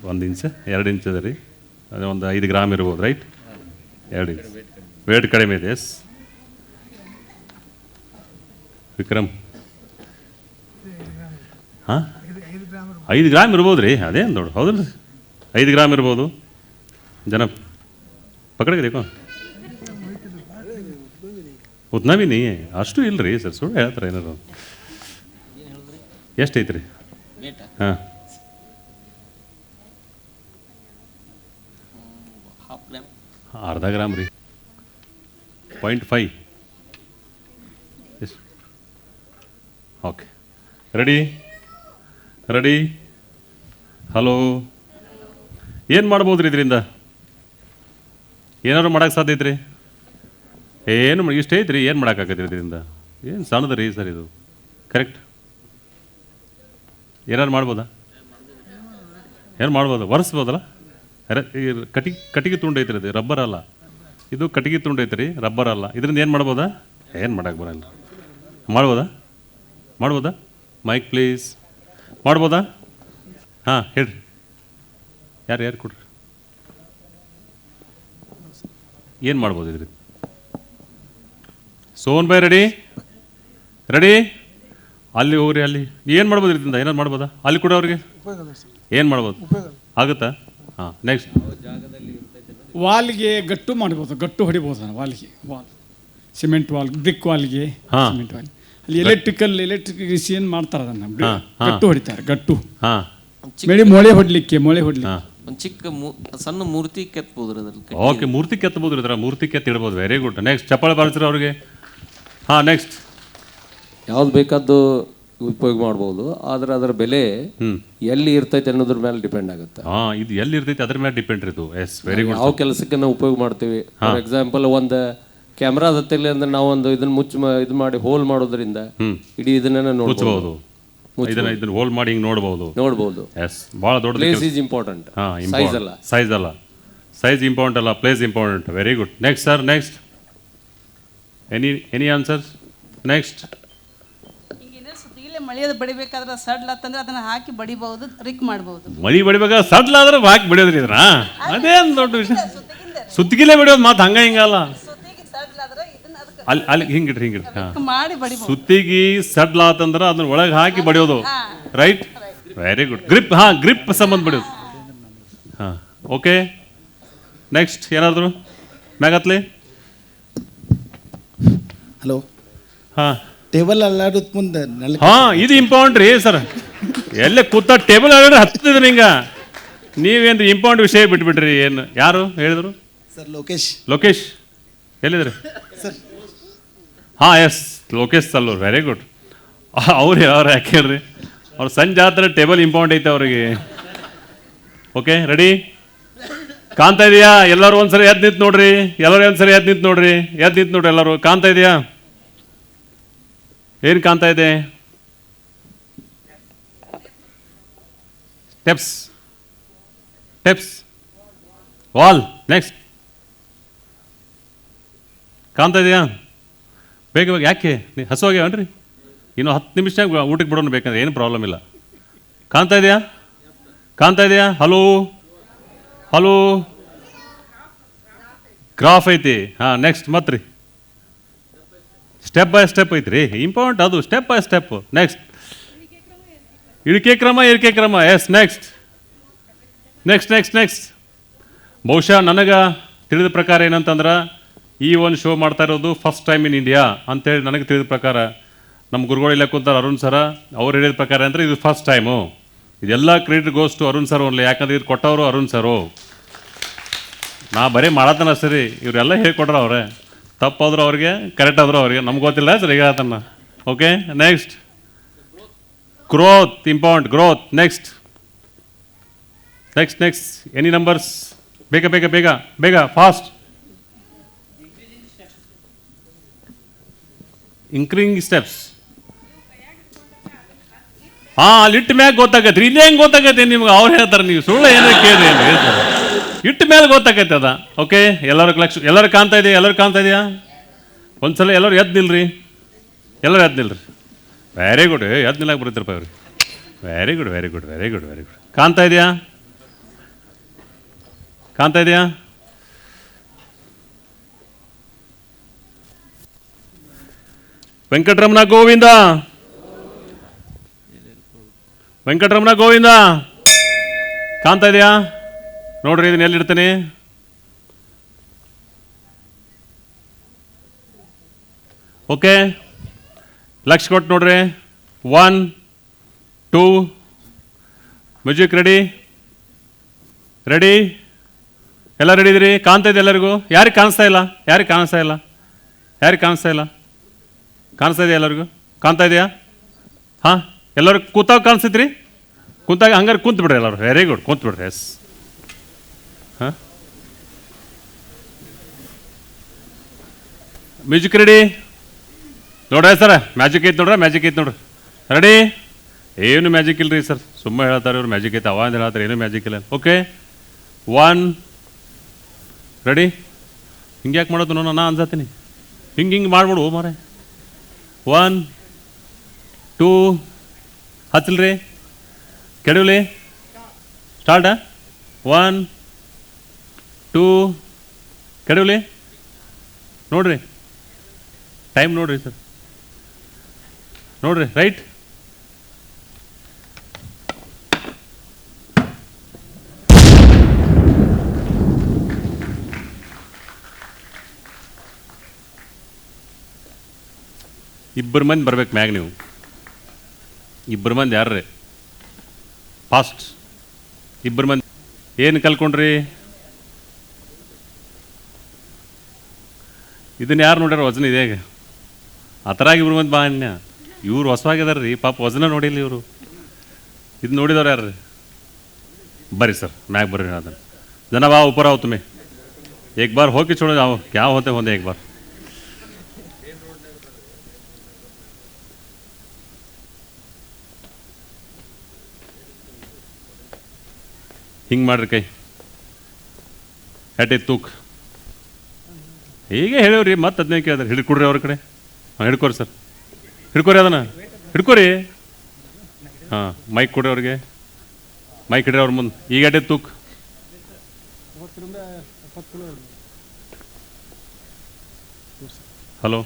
1 inch 2 inch ಅದ ರೀ, ಅದು ಒಂದು 5 ಗ್ರಾಮ್ ಇರ್ಬೋದು ರೈಟ್. 2 ಇಂಚ್ ವೇಟ್ ಕಡಿಮೆ ಇದೆ. ಎಸ್ ವಿಕ್ರಮ್, ಹಾಂ 5 ಗ್ರಾಮ್ ಇರ್ಬೋದು ರೀ, ಅದೇನು ನೋಡು ಹೌದಲ್ಲ, 5 ಗ್ರಾಮ್ ಇರ್ಬೋದು. ಜನ ಪಕಡಿಗೆ ದೇಕೋ ಉತ್ನಾ ಭೀ ನೀ ಅಷ್ಟು ಇಲ್ಲ ರೀ ಸರ್, ಸುಳ್ಳು ಹೇಳ್ತಾರೆ ಏನಾರು. ಎಷ್ಟು ಐತ್ರಿ? ಹಾಂ ಅರ್ಧ ಗ್ರಾಮ್ ರೀ, 0.5. ಎಷ್ಟು? Okay, ready ready. ಹಲೋ, ಏನು ಮಾಡ್ಬೋದು ರೀ ಇದರಿಂದ? ಏನಾದ್ರು ಮಾಡೋಕ್ಕೆ ಸಾಧ್ಯ ಐತ್ರಿ? ಏನು ಇಷ್ಟ ಐತ್ರಿ, ಏನು ಮಾಡೋಕ್ಕಾಗತ್ತೆ ಇದರಿಂದ? ಏನು ಸಣ್ಣದ ರೀ ಸರ್ ಇದು, ಕರೆಕ್ಟ್. ಏನಾರು ಮಾಡ್ಬೋದಾ? ಏನು ಮಾಡ್ಬೋದು? ಒರೆಸ್ಬೋದಲ್ಲ? ಕಟ್ಟಿಗೆ ತುಂಡು ಐತ್ರಿ, ಅದು ರಬ್ಬರ್ ಅಲ್ಲ, ಇದು ಕಟ್ಟಿಗೆ ತುಂಡು ಐತ್ರಿ, ರಬ್ಬರ್ ಅಲ್ಲ. ಇದರಿಂದ ಏನು ಮಾಡ್ಬೋದಾ? ಏನು ಮಾಡೋಕ್ಕೆ ಬರಲ್ಲ. ಮಾಡ್ಬೋದಾ? ಮಾಡ್ಬೋದಾ? Mic please. ಮಾಡ್ಬೋದಾ? ಹಾಂ ಹೇಳ್ರಿ, ಯಾರು ಕೊಡ್ರಿ. ಏನು ಮಾಡ್ಬೋದು ಇದ್ರಿಂದ? ಸೋನ್ ಬೈ ರೆಡಿ ರೆಡಿ. ಅಲ್ಲಿ ಹೋಗ್ರಿ, ಅಲ್ಲಿ ಏನು ಮಾಡ್ಬೋದು ಇದರಿಂದ? ಏನಾರು ಮಾಡ್ಬೋದಾ? ಅಲ್ಲಿ ಕೂಡ ಅವ್ರಿಗೆ ಏನು ಮಾಡ್ಬೋದು? ಆಗುತ್ತಾ? ಹಾಂ ನೆಕ್ಸ್ಟ್. ವಾಲ್ಗೆ ಗಟ್ಟು ಮಾಡ್ಬೋದು, ಗಟ್ಟು ಹೊಡಿಬೋದು ವಾಲ್ಗೆ. ಸಿಮೆಂಟ್ ವಾಲ್, ಬ್ರಿಕ್ ವಾಲ್ಗೆ, ಸಿಮೆಂಟ್ ವಾಲ್. ಅಲ್ಲಿ ಎಲೆಕ್ಟ್ರಿಕೇಶನ್ ಮಾಡ್ತಾರೆ, ಅದನ್ನು ಗಟ್ಟು ಹೊಡಿತಾರೆ. ಗಟ್ಟು ಮೊಳೆ ಹೊಡ್ಲಿಕ್ಕೆ ಒಂದು ಚಿಕ್ಕ ಸಣ್ಣ ಮೂರ್ತಿ ಕೆತ್ತಬಹುದು ಅದ್ರಲ್ಲಿ. ಓಕೆ, ಮೂರ್ತಿ ಕೆತ್ತಬಹುದು ಇದ್ರ, ಮೂರ್ತಿ ಕೆತ್ತಿಡ್ಬೋದು. Very good. ನೆಕ್ಸ್ಟ್ ಚಪ್ಪಾಳೆ ಬಾರಿಸ್ರಿ ಅವ್ರಿಗೆ. ಹಾಂ ನೆಕ್ಸ್ಟ್. ಯಾವ್ದು ಬೇಕಾದ್ದು ಉಪಯೋಗ ಮಾಡ್ಬೋದು, ಆದರೆ ಅದರ ಬೆಲೆ ಎಲ್ಲಿ ಇರ್ತೈತೆ ಅನ್ನೋದ್ರ ಮೇಲೆ ಡಿಪೆಂಡ್ ಆಗುತ್ತೆ. ಹಾಂ, ಇದು ಎಲ್ಲಿ ಇರ್ತೈತೆ ಅದ್ರ ಮೇಲೆ ಡಿಪೆಂಡ್ ಇತ್ತು. Yes, very good. ಯಾವ ಕೆಲಸಕ್ಕೆ ನಾವು ಉಪಯೋಗ ಮಾಡ್ತೀವಿ, ಫಾರ್ ಎಕ್ಸಾಂಪಲ್ ಒಂದು ಕ್ಯಾಮ್ರಾ ಹತ್ತಿಲ್ಲ ಅಂದ್ರೆ ನಾವು ಒಂದು ಇದನ್ನ ಇದು ಮಾಡಿ ಹೋಲ್ ಮಾಡೋದ್ರಿಂದ ಇಡೀ ಇದನ್ನ ನೋಡಬಹುದು. ಇದನ್ನ ಹೋಲ್ ಮಾಡಿ ಹಿಂಗೆ ನೋಡಬಹುದು. ಎಸ್, ಭಾಳ ದೊಡ್ಡ ಪ್ಲೇಸ್ ಈಸ್ ಇಂಪಾರ್ಟೆಂಟ್. ಸೈಜ್ ಅಲ್ಲ, ಸೈಜ್ ಇಂಪಾರ್ಟೆಂಟ್ ಅಲ್ಲ, place important. Very good. Next sir, next. Any answer? Next. ಮಳೆಯದು ಬಡಿಬೇಕಾದ್ರೆ ಸಡ್ಲತ್ತಂದ್ರೆ ಅದನ್ನ ಹಾಕಿ ಬಡಿಬಹುದು, ರಿಕ್ ಮಾಡಬಹುದು. ಮಳಿ ಬಡಿಬೇಕಾದ್ರೆ ಸಡ್ಲಾದ್ರೆ ಹಾಕಿ ಬಡಿಯೋದ್ರಿ ಇದನ್ನ, ಅದೇನು ದೊಡ್ಡ ವಿಷಯ. ಸುತ್ತಿಗಿಲೇ ಬಡಿಯೋದು ಮಾತು ಹಂಗ ಹಿಂಗಲ್ಲ. ಅಲ್ಲಿ ಹಿಂಗಿಡ್ರಿ ಸುತ್ತಿಗೆ ಸಡ್ಲಾತಂದ್ರೆ ಅದನ್ನ ಒಳಗೆ ಹಾಕಿ ಬಡಿಯೋದು, ರೈಟ್. Very good. ಗ್ರಿಪ್, ಹಾಂ ಗ್ರಿಪ್ ಸಂಬಂಧ ಬಡಿಯೋದು. ಹಾಂ ಓಕೆ. ನೆಕ್ಸ್ಟ್ ಏನಾದ್ರು ಮ್ಯಾಗತ್ಲಿ? ಹಲೋ. ಹಾಂ, ಟೇಬಲ್ ಅಲ್ಲಾಡೋದ್ ಮುಂದೆ. ಹಾಂ, ಇದು ಇಂಪಾರ್ಟೆಂಟ್ ರೀ ಸರ್. ಎಲ್ಲೇ ಕೂತ ಟೇಬಲ್ ಅಲ್ಲಾಡ್ರೆ ಹತ್ತಿದ್ರಿ ಹಿಂಗ. ನೀವೇನು ಇಂಪಾರ್ಟೆಂಟ್ ವಿಷಯ ಬಿಟ್ಬಿಟ್ರಿ. ಏನು ಯಾರು ಹೇಳಿದ್ರು? ಸರ್ ಲೋಕೇಶ್. ಲೋಕೇಶ್ ಎಲ್ಲಿದ್ರಿ ಸರ್? ಹಾಂ yes, Lokesh Sallur. Very good. ಅವ್ರು ಯಾಕೆ ಹೇಳ್ರಿ, ಅವ್ರು ಸಂಜೆ ಆದ್ರೆ ಟೇಬಲ್ ಇಂಪಾರ್ಟೆಂಟ್ ಐತೆ ಅವ್ರಿಗೆ. Okay ready. ಕಾಣ್ತಾ ಇದೆಯಾ? ಎಲ್ಲರೂ ಒಂದ್ಸರಿ ಎದ್ದು ನಿಂತು ನೋಡ್ರಿ. ಎಲ್ಲರೂ ಒಂದ್ಸರಿ ಎದ್ದು ನಿಂತು ನೋಡ್ರಿ. ಎಲ್ಲರೂ ಕಾಣ್ತಾ ಇದೆಯಾ? ಏನು ಕಾಣ್ತಾ ಇದೆ? Steps wall. ನೆಕ್ಸ್ಟ್. ಕಾಣ್ತಾ ಇದೆಯಾ? ಬೇಗ ಯಾಕೆ ಹಸುವಾಗ್ಯಾವನ್ರಿ? ಇನ್ನು 10 ನಿಮಿಷ ಊಟಕ್ಕೆ ಬಿಡೋಣ ಬೇಕಂದ್ರೆ, ಏನು ಪ್ರಾಬ್ಲಮ್ ಇಲ್ಲ. ಕಾಣ್ತಾ ಇದೆಯಾ? ಹಲೋ ಗ್ರಾಫ್ ಐತಿ. ಹಾಂ ನೆಕ್ಸ್ಟ್. ಮತ್ತೆ ರೀ ಸ್ಟೆಪ್ ಬೈ ಸ್ಟೆಪ್ ಐತ್ರಿ, ಇಂಪಾರ್ಟೆಂಟ್ ಅದು. Step by step. ನೆಕ್ಸ್ಟ್. ಇಳಿಕೆ ಕ್ರಮ. Yes, next. ಬಹುಶಃ ನನಗೆ ತಿಳಿದ ಪ್ರಕಾರ ಏನಂತಂದ್ರೆ, ಈ ಒಂದು ಶೋ ಮಾಡ್ತಾ ಇರೋದು ಫಸ್ಟ್ ಟೈಮ್ ಇನ್ ಇಂಡಿಯಾ ಅಂತೇಳಿ ನನಗೆ ತಿಳಿದ ಪ್ರಕಾರ. ನಮ್ಮ ಗುರುಗಳು ಇಲ್ಲ ಕೂತಾರೆ, ಅರುಣ್ ಸರ. ಅವ್ರು ಹೇಳಿದ ಪ್ರಕಾರ ಅಂದರೆ ಇದು ಫಸ್ಟ್ ಟೈಮು. ಇದೆಲ್ಲ credit goes to Arun sir only. ಯಾಕಂದ್ರೆ ಇದು ಕೊಟ್ಟವರು ಅರುಣ್ ಸರು. ನಾ ಬರೀ ಮಾಡತ್ತನ ಸರಿ, ಇವರೆಲ್ಲ ಹೇಳ್ಕೊಟ್ರು ಅವ್ರೆ. ತಪ್ಪಾದ್ರು ಅವ್ರಿಗೆ, ಕರೆಕ್ಟ್ ಆದರೂ ಅವ್ರಿಗೆ, ನಮ್ಗೆ ಗೊತ್ತಿಲ್ಲ ಸರ್ ಈಗ ಅದನ್ನ. Okay next. Growth important. Growth. Next. Any numbers? ಬೇಗ ಫಾಸ್ಟ್. Increasing steps. ಹಾಂ, ಅಲ್ಲಿ ಇಟ್ಟ ಮ್ಯಾಗ ಗೊತ್ತಾಗತ್ತೆ. ಇಲ್ಲೇ ಹೆಂಗೆ ಗೊತ್ತಾಗತ್ತೆ ನಿಮ್ಗೆ? ಅವ್ರು ಹೇಳ್ತಾರೆ, ನೀವು ಸುಳ್ಳು ಏನೋ ಕೇಳಿ ಅಂತ ಹೇಳ್ತಾರೆ. ಇಟ್ಟ ಮೇಲೆ ಗೊತ್ತಾಗತ್ತೆ ಅದ. ಓಕೆ, ಎಲ್ಲರೂ ಕಾಣ್ತಾ ಇದೆಯಾ? ಒಂದ್ಸಲ ಎಲ್ಲರೂ ಎದ್ದು ನಿಲ್ರಿ. Very good. ಎದ್ದು ನಿಲ್ಲಕ್ಕೆ ಬರುತ್ತಪ್ಪ ಅವ್ರಿಗೆ. Very good very good very good very good. ಕಾಣ್ತಾ ಇದೆಯಾ? ಕಾಣ್ತಾ ಇದೆಯಾ? ವೆಂಕಟರಮಣ ಗೋವಿಂದ, ವೆಂಕಟರಮಣ ಗೋವಿಂದ. ಕಾಣ್ತಾ ಇದೆಯಾ? ನೋಡ್ರಿ, ಇದನ್ನ ಎಲ್ಲಿಡ್ತೀನಿ? ಓಕೆ, ಲಕ್ಷ ಕೊಟ್ಟು ನೋಡ್ರಿ. 1 2 ಮ್ಯೂಸಿಕ್ ರೆಡಿ? ರೆಡಿ? ಎಲ್ಲ ರೆಡಿ ಇದ್ರಿ? ಕಾಣ್ತಾ ಇದೆ ಎಲ್ಲರಿಗೂ? ಯಾರಿಗೆ ಕಾಣಿಸ್ತಾ ಇಲ್ಲ? ಯಾರಿಗೆ ಕಾಣಿಸ್ತಾ ಇಲ್ಲ? ಯಾರಿಗೆ ಕಾಣಿಸ್ತಾ ಇಲ್ಲ? ಕಾಣಿಸ್ತಾ ಇದೆಯಾ ಎಲ್ಲರಿಗೂ? ಕಾಣ್ತಾ ಇದೆಯಾ? ಹಾಂ, ಎಲ್ಲರಿಗೂ ಕೂತಾಗ ಕಾಣಿಸ್ತೈತ್ರಿ? ಕೂತಾಗ ಹಂಗಾರೆ ಕುಂತು ಬಿಡ್ರಿ ಎಲ್ಲರೂ. ವೆರಿ ಗುಡ್, ಕುಂತು ಬಿಡ್ರಿ. ಎಸ್. ಹಾಂ, ಮ್ಯೂಸಿಕ್ ರೆಡಿ? ನೋಡ್ರಿ ಸರ್, ಮ್ಯಾಜಿಕ್ ಐತೆ ನೋಡ್ರಿ, ಮ್ಯಾಜಿಕ್ ಐತೆ ನೋಡ್ರಿ. ರೆಡಿ? ಏನು ಮ್ಯಾಜಿಕ್ ಇಲ್ಲ ರೀ ಸರ್, ಸುಮ್ಮನೆ ಹೇಳ್ತಾರೆ ಇವ್ರು ಮ್ಯಾಜಿಕ್ ಐತೆ, ಅವ ಅಂದ್ರೆ ಹೇಳ್ತಾರೆ, ಏನೂ ಮ್ಯಾಜಿಕ್ ಇಲ್ಲ. Okay, 1 ready? ಹಿಂಗೆ ಯಾಕೆ ಮಾಡೋದು? ನಾನು ಅನ್ಸತ್ತೀನಿ ಹಿಂಗೆ ಮಾಡ್ಬಿಡು ಮಾರೆ. 1 2 ಹಚ್ಚಲ್ರಿ, ಕೆಡವ್ಲಿ, ಸ್ಟಾರ್ಟ. 1 2 ಕೆಡವ್ಲಿ. ನೋಡ್ರಿ ಟೈಮ್ ನೋಡ್ರಿ ಸರ್, ನೋಡ್ರಿ. ರೈಟ್? ಇಬ್ಬರು ಮಂದಿ ಬರ್ಬೇಕು ಮ್ಯಾಗ. ನೀವು ಇಬ್ಬರು ಮಂದಿ ಯಾರ್ರಿ? ಫಾಸ್ಟ್ ಇಬ್ಬರು ಮಂದಿ. ಏನು ಕಲ್ಕೊಂಡ್ರಿ? ಇದನ್ನು ಯಾರು ನೋಡ್ಯಾರ? ವಜನ ಇದೆ ಆ ಥರ ಇಬ್ರು ಮಂದಿ ಬಾ ಅನ್ಯ. ಇವ್ರು ಹೊಸವಾಗಿದಾರ ರೀ ಪಾಪ, ವಜನ ನೋಡಿಲ್ಲ ಇವರು. ಇದು ನೋಡಿದವ್ರು ಯಾರು ರೀ? ಬರ್ರಿ ಸರ್, ಮ್ಯಾಗ ಬರ್ರಿ. ಅದನ್ನು ಜನ ಬಾ ऊपर आओ, तुम्हें एक बार होके छोड़ो, जाओ क्या होते होते एक बार. ಹಿಂಗೆ ಮಾಡ್ರಿ, ಕೈ ಎಟ್ಟೆ ತೂಕ್ ಹೀಗೆ ಹೇಳೇವ್ರಿ. ಮತ್ತೆ ಅದನ್ನೇ ಕೇಳಿದ್ರಿ, ಹಿಡ್ಕೊಡ್ರಿ ಅವ್ರ ಕಡೆ. ಹಾಂ, ಹಿಡ್ಕೋರಿ ಸರ್, ಹಿಡ್ಕೋರಿ, ಅದನ್ನು ಹಿಡ್ಕೋರಿ. ಹಾಂ, ಮೈಕ್ ಕೊಡ್ರಿ ಅವ್ರಿಗೆ, ಮೈಕ್ ಇಡ್ರಿ ಅವ್ರ ಮುಂದೆ. ಈಗ ಎಟ್ಟೆ ತೂಕ್? ಹಲೋ,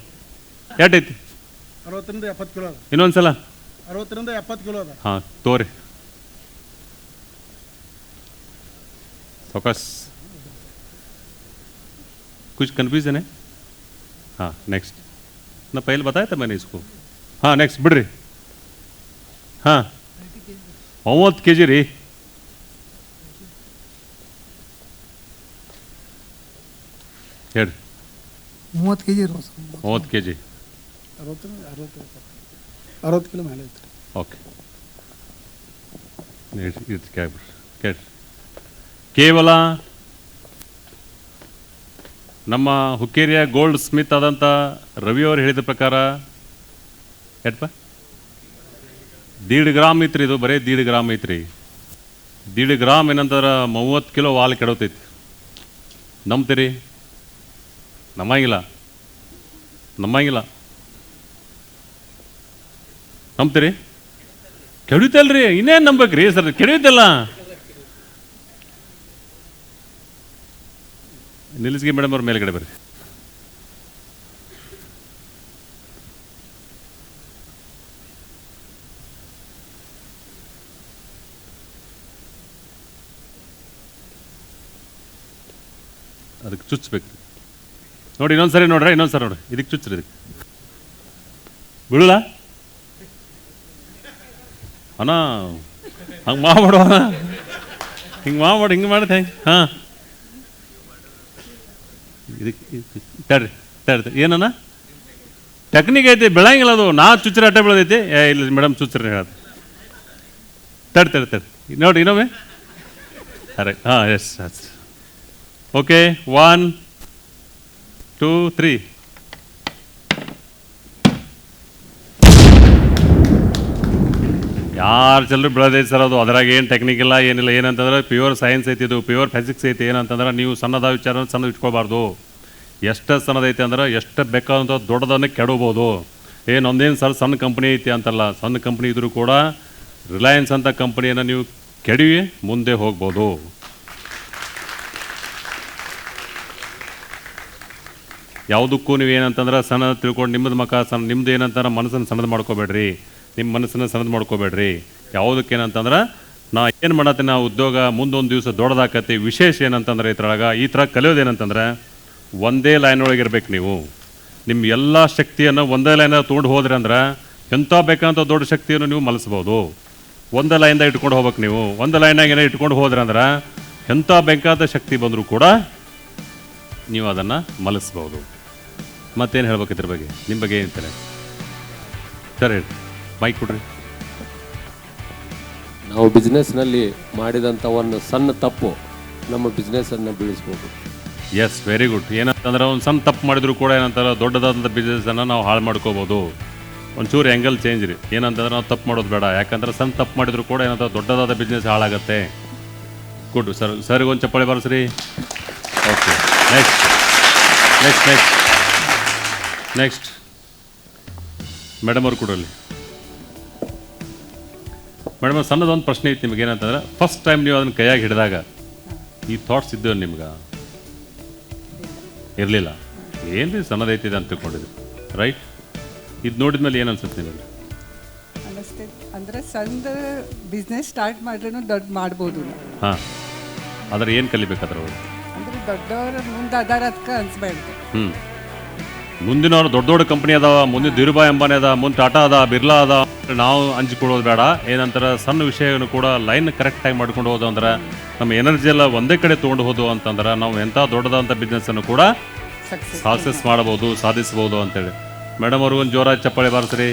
ಎಟ್ಟೈತಿ? 60 ರಿಂದ 70 ಕಿಲೋ ಅದ. ಇನ್ನೊಂದ್ಸಲ? 60 ರಿಂದ 70 ಕಿಲೋ ಅದ. ಹಾಂ, ತೋರಿ फोकस. कुछ कन्फ्यूजन है? हाँ, नेक्स्ट. ना पहले बताया था मैंने इसको. हाँ, नेक्स्ट बिड्री. हाँ, 30 kg ರೀ. ಹೇಳಿ. 30 kg ಇರುವ 30 kg. 60 ಕಿಲೋ ಮೇಲೆ ಐತ್ರಿ. ಓಕೆ, ಕೇವಲ ನಮ್ಮ ಹುಕ್ಕೇರಿಯ ಗೋಲ್ಡ್ ಸ್ಮಿತ್ ಆದಂಥ ರವಿಯವರು ಹೇಳಿದ ಪ್ರಕಾರ ಎಟ್ಪ 1.5 ಗ್ರಾಮ್ ಐತ್ರಿ. ಇದು ಬರೀ 1.5 ಗ್ರಾಮ್ ಐತ್ರಿ. 1.5 ಗ್ರಾಮ್ ಏನಂತಾರೆ 30 ಕಿಲೋ ವಾಲ್ ಕೆಡೋತೈತಿ. ನಂಬ್ತೀರಿ? ನಂಬಂಗಿಲ್ಲ, ನಂಬಂಗಿಲ್ಲ. ನಂಬ್ತೀರಿ? ಕೆಡುತ್ತಲ್ರಿ, ಇನ್ನೇನು ನಂಬೇಕ್ರಿ ಸರ್, ಕೆಡುತ್ತಲ್ಲ. ನಿಲ್ಲಿಸ್ಗೆ ಮೇಡಮ್ ಅವ್ರ ಮೇಲ್ಗಡೆ ಬರ್ರಿ. ಅದಕ್ಕೆ ಚುಚ್ಚಬೇಕು ನೋಡಿ. ಇನ್ನೊಂದ್ಸರಿ ನೋಡ್ರಿ, ಇನ್ನೊಂದ್ಸರಿ ನೋಡ್ರಿ. ಇದಕ್ಕೆ ಚುಚ್ಚ್ರಿ, ಇದಕ್ಕೆ ಬೀಳಲ್ಲ ಅಣ್ಣ. ಹಂಗೆ ಮಾಡ್ಬೇಡ, ಹಿಂಗೆ ಮಾಡ್ಬೇಡ, ಹಿಂಗೆ ಮಾಡಿದೆ. ಹಾಂ, ಇದಕ್ಕೆ ತಡ್ರಿ ತಡ್ರಿ. ಏನನ್ನ ಟೆಕ್ನಿಕ್ ಐತಿ, ಬೆಳಂಗಿಲ್ಲ ಅದು. ನಾ ಚುಚ್ಚರಿ ಅಟ್ಟೆ ಬೆಳೆದೈತಿ. ಇಲ್ಲ ಮೇಡಮ್, ಚುಚ್ಚರಿ ಹೇಳೋದು. ತಡ್ರಿ ನೋಡಿ ಇನ್ನೊಮ್ಮೆ. ಅರೆ, ಹಾಂ, ಎಸ್ ಎಸ್. ಓಕೆ, 1 2 3. ಯಾರು ಚಲ್ರಿ ಬೆಳೆದೈತಿ ಸರ್ ಅದು. ಅದ್ರಾಗ ಏನು ಟೆಕ್ನಿಕ್ ಇಲ್ಲ, ಏನಿಲ್ಲ. ಏನಂತಂದ್ರೆ ಪ್ಯೂರ್ ಸೈನ್ಸ್ ಐತಿ, ಇದು ಪ್ಯೂರ್ ಫಿಸಿಕ್ಸ್ ಐತಿ. ಏನಂತಂದ್ರೆ ನೀವು ಸಣ್ಣದ ವಿಚಾರ ಸಣ್ಣ ಇಟ್ಕೋಬಾರ್ದು. ಎಷ್ಟು ಸಣ್ಣದೈತಿ ಅಂದ್ರೆ ಎಷ್ಟು ಬೇಕಾದಂಥ ದೊಡ್ಡದನ್ನು ಕೆಡಬೋದು. ಒಂದೇನು ಸರ್ ಸಣ್ಣ ಕಂಪ್ನಿ ಐತಿ ಅಂತಲ್ಲ. ಸಣ್ಣ ಕಂಪ್ನಿ ಇದ್ರೂ ಕೂಡ ರಿಲಯನ್ಸ್ ಅಂತ ಕಂಪನಿಯನ್ನು ನೀವು ಕೆಡವಿ ಮುಂದೆ ಹೋಗ್ಬೋದು. ಯಾವುದಕ್ಕೂ ನೀವು ಏನಂತಂದ್ರೆ ಸಣ್ಣ ತಿಳ್ಕೊಂಡು ನಿಮ್ಮದು ಏನಂತಾರೆ ಮನಸ್ಸನ್ನು ಸಣ್ಣದು ಮಾಡ್ಕೋಬೇಡ್ರಿ, ನಿಮ್ಮ ಮನಸ್ಸನ್ನು ಸಣ್ಣದು ಮಾಡ್ಕೋಬೇಡ್ರಿ. ಯಾವುದಕ್ಕೆ ಏನಂತಂದ್ರೆ ನಾ ಏನು ಮಾಡತ್ತೀನಿ, ನಾ ಉದ್ಯೋಗ ಮುಂದೊಂದು ದಿವಸ ದೊಡ್ಡದಾಕತಿ. ವಿಶೇಷ ಏನಂತಂದ್ರೆ ಈ ಥರ ಕಲಿಯೋದೇನಂತಂದ್ರೆ ಒಂದೇ ಲೈನ್ ಒಳಗೆ ಇರ್ಬೇಕು. ನೀವು ನಿಮ್ಮ ಎಲ್ಲ ಶಕ್ತಿಯನ್ನು ಒಂದೇ ಲೈನಲ್ಲಿ ತೊಗೊಂಡು ಹೋದ್ರಿ ಅಂದ್ರೆ ಎಂಥ ಬೇಕಂತ ದೊಡ್ಡ ಶಕ್ತಿಯನ್ನು ನೀವು ಮಲಿಸ್ಬೋದು. ಒಂದೇ ಲೈನ್ದಾಗ ಇಟ್ಕೊಂಡು ಹೋಗ್ಬೇಕು. ನೀವು ಒಂದು ಲೈನಾಗ ಏನೋ ಇಟ್ಕೊಂಡು ಹೋದ್ರಿ ಅಂದ್ರೆ ಎಂಥ ಬೇಕಾದ ಶಕ್ತಿ ಬಂದರೂ ಕೂಡ ನೀವು ಅದನ್ನು ಮಲಿಸ್ಬೋದು. ಮತ್ತೇನು ಹೇಳ್ಬೇಕು ಇದ್ರ ಬಗ್ಗೆ? ನಿಮ್ಮ ಬಗ್ಗೆ ಏನಂತಾರೆ ಸರ್? ಹೇಳಿ, ಮೈಕ್ ಕೊಡ್ರಿ. ನಾವು ಬಿಸ್ನೆಸ್ನಲ್ಲಿ ಮಾಡಿದಂಥ ಒಂದು ಸಣ್ಣ ತಪ್ಪು ನಮ್ಮ ಬಿಸ್ನೆಸ್ಸನ್ನು ಬೀಳಿಸ್ಬೋದು. Yes, very good. ಏನಂತಂದ್ರೆ ಒಂದು ಸಣ್ಣ ತಪ್ಪು ಮಾಡಿದ್ರು ಕೂಡ ಏನಂತಾರೆ ದೊಡ್ಡದಾದಂಥ ಬಿಸ್ನೆಸ್ಸನ್ನು ನಾವು ಹಾಳು ಮಾಡ್ಕೋಬೋದು. ಒಂಚೂರು ಆ್ಯಂಗಲ್ ಚೇಂಜ್ ರೀ. ಏನಂತಂದ್ರೆ ನಾವು ತಪ್ಪು ಮಾಡೋದು ಬೇಡ. ಯಾಕಂದ್ರೆ ಸಣ್ಣ ತಪ್ಪು ಮಾಡಿದ್ರು ಕೂಡ ಏನಂತ ದೊಡ್ಡದಾದ ಬಿಸ್ನೆಸ್ ಹಾಳಾಗತ್ತೆ. Good sir. ಸರ್ಗೆ ಒಂದು ಚಪ್ಪಾಳೆ ಬಾರಿಸ್ರಿ. Okay, next next next next madam ಅವ್ರು ಕೊಡಲಿ. ಮೇಡಮ್ ಸಣ್ಣದೊಂದು ಪ್ರಶ್ನೆ ಇತ್ತು ನಿಮ್ಗೆ. ಏನಂತಂದ್ರೆ ಫಸ್ಟ್ ಟೈಮ್ ನೀವು ಅದನ್ನು ಕೈಯಾಗಿ ಹಿಡಿದಾಗ ಈ ಥಾಟ್ಸ್ ಇದ್ದೇವೆ ನಿಮ್ಗೆ? ಇರಲಿಲ್ಲ. ಏನು ರೀ ಸಣ್ಣದೈತಿದೆ ಅಂತ ತಿಳ್ಕೊಂಡಿದ್ವಿ, ರೈಟ್? ಇದು ನೋಡಿದ ಮೇಲೆ ಏನು ಅನ್ಸುತ್ತೆ ನಿಮಗೆ? ಅನ್ನಿಸ್ತೈತೆ ಅಂದರೆ ಸಣ್ಣ ಬಿಸ್ನೆಸ್ ಸ್ಟಾರ್ಟ್ ಮಾಡ್ರೂ ದೊಡ್ಡ ಮಾಡ್ಬೋದು. ಹಾಂ, ಆದರೆ ಏನು ಕಲಿಬೇಕಾದ್ರೆ ಅವರು ಅಂದರೆ ದೊಡ್ಡವ್ರ ಮುಂದೆ ಅದಾರ ಅದಕ್ಕೆ ಅನ್ಸ್ಬಾರ್ದು. ಮುಂದಿನವ್ರು ದೊಡ್ಡ ದೊಡ್ಡ ಕಂಪ್ನಿ ಅದಾವ, ಮುಂದಿನ ಧೀರುಭಾಯ್ ಅಂಬಾನಿ ಅದ, ಮುಂದೆ ಟಾಟಾ ಅದ, ಬಿರ್ಲಾ ಅದ. ನಾವು ಹಂಚಿಕೊಳ್ಳೋದು ಬೇಡ. ಏನಂತಾರೆ ಸಣ್ಣ ವಿಷಯವನ್ನು ಕೂಡ ಲೈನ್ ಕರೆಕ್ಟಾಗಿ ಮಾಡ್ಕೊಂಡು ಹೋದು ಅಂದ್ರೆ ನಮ್ಮ ಎನರ್ಜಿ ಎಲ್ಲ ಒಂದೇ ಕಡೆ ತೊಗೊಂಡು ಹೋದು ಅಂತಂದ್ರೆ ನಾವು ಎಂಥ ದೊಡ್ಡದಾದಂಥ ಬಿಸ್ನೆಸ್ಸನ್ನು ಕೂಡ ಸಾಧಿಸ್ಬೋದು ಅಂತೇಳಿ. ಮೇಡಮ್ ಅವ್ರಿಗೊಂದು ಜೋರಾಗಿ ಚಪ್ಪಾಳೆ ಬಾರಿಸ್ರಿ.